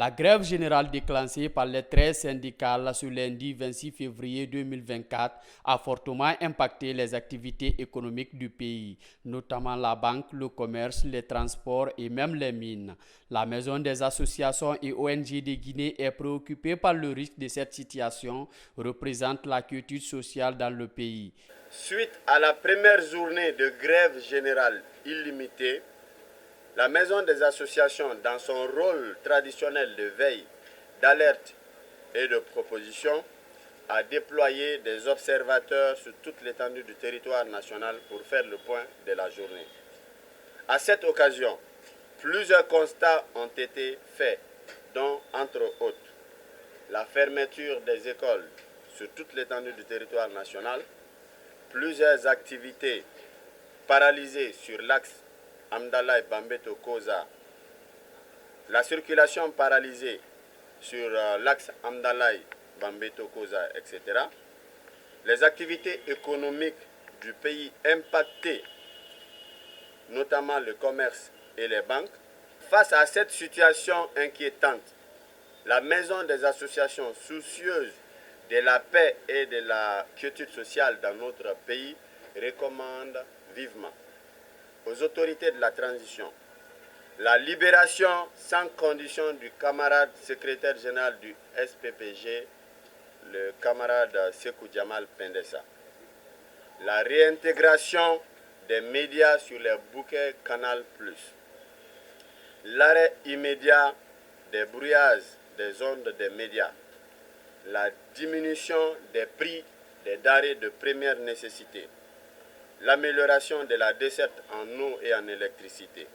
La grève générale déclenchée par les 13 syndicats ce lundi 26 février 2024 a fortement impacté les activités économiques du pays, notamment la banque, le commerce, les transports et même les mines. La Maison des associations et ONG de Guinée est préoccupée par le risque de cette situation, représente la quiétude sociale dans le pays. Suite à la première journée de grève générale illimitée, la Maison des associations, dans son rôle traditionnel de veille, d'alerte et de proposition, a déployé des observateurs sur toute l'étendue du territoire national pour faire le point de la journée. À cette occasion, plusieurs constats ont été faits, dont, entre autres, la fermeture des écoles sur toute l'étendue du territoire national, plusieurs activités paralysées sur l'axe Amdalaï-Bambeto-Koza, la circulation paralysée sur l'axe Amdalaï-Bambeto-Koza, etc. Les activités économiques du pays impactées, notamment le commerce et les banques. Face à cette situation inquiétante, la Maison des associations soucieuses de la paix et de la quiétude sociale dans notre pays recommande vivement aux autorités de la transition la libération sans condition du camarade secrétaire général du SPPG, le camarade Sekou Djamal Pendessa, la réintégration des médias sur les bouquets Canal+, l'arrêt immédiat des brouillages des ondes des médias, la diminution des prix des denrées de première nécessité, l'amélioration de la desserte en eau et en électricité,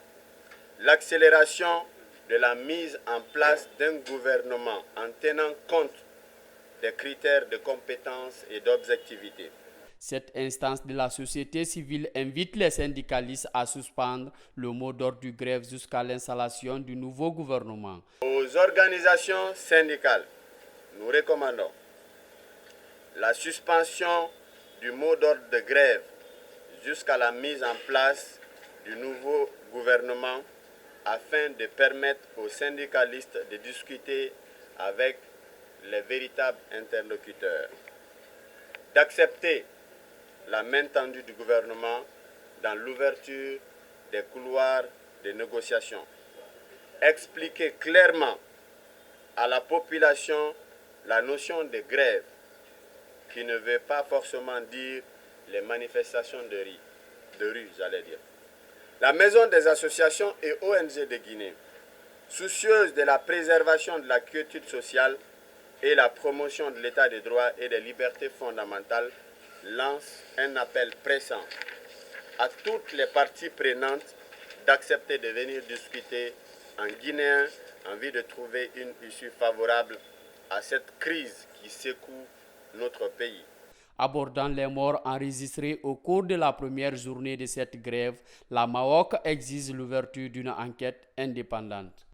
l'accélération de la mise en place d'un gouvernement en tenant compte des critères de compétence et d'objectivité. Cette instance de la société civile invite les syndicalistes à suspendre le mot d'ordre du grève jusqu'à l'installation du nouveau gouvernement. Aux organisations syndicales, nous recommandons la suspension du mot d'ordre de grève jusqu'à la mise en place du nouveau gouvernement afin de permettre aux syndicalistes de discuter avec les véritables interlocuteurs, d'accepter la main tendue du gouvernement dans l'ouverture des couloirs de négociation, expliquer clairement à la population la notion de grève qui ne veut pas forcément dire les manifestations de rue, j'allais dire. La Maison des associations et ONG de Guinée, soucieuse de la préservation de la quiétude sociale et la promotion de l'état de droit et des libertés fondamentales, lance un appel pressant à toutes les parties prenantes d'accepter de venir discuter en guinéen en vue de trouver une issue favorable à cette crise qui secoue notre pays. Abordant les morts enregistrés au cours de la première journée de cette grève, la MAOC exige l'ouverture d'une enquête indépendante.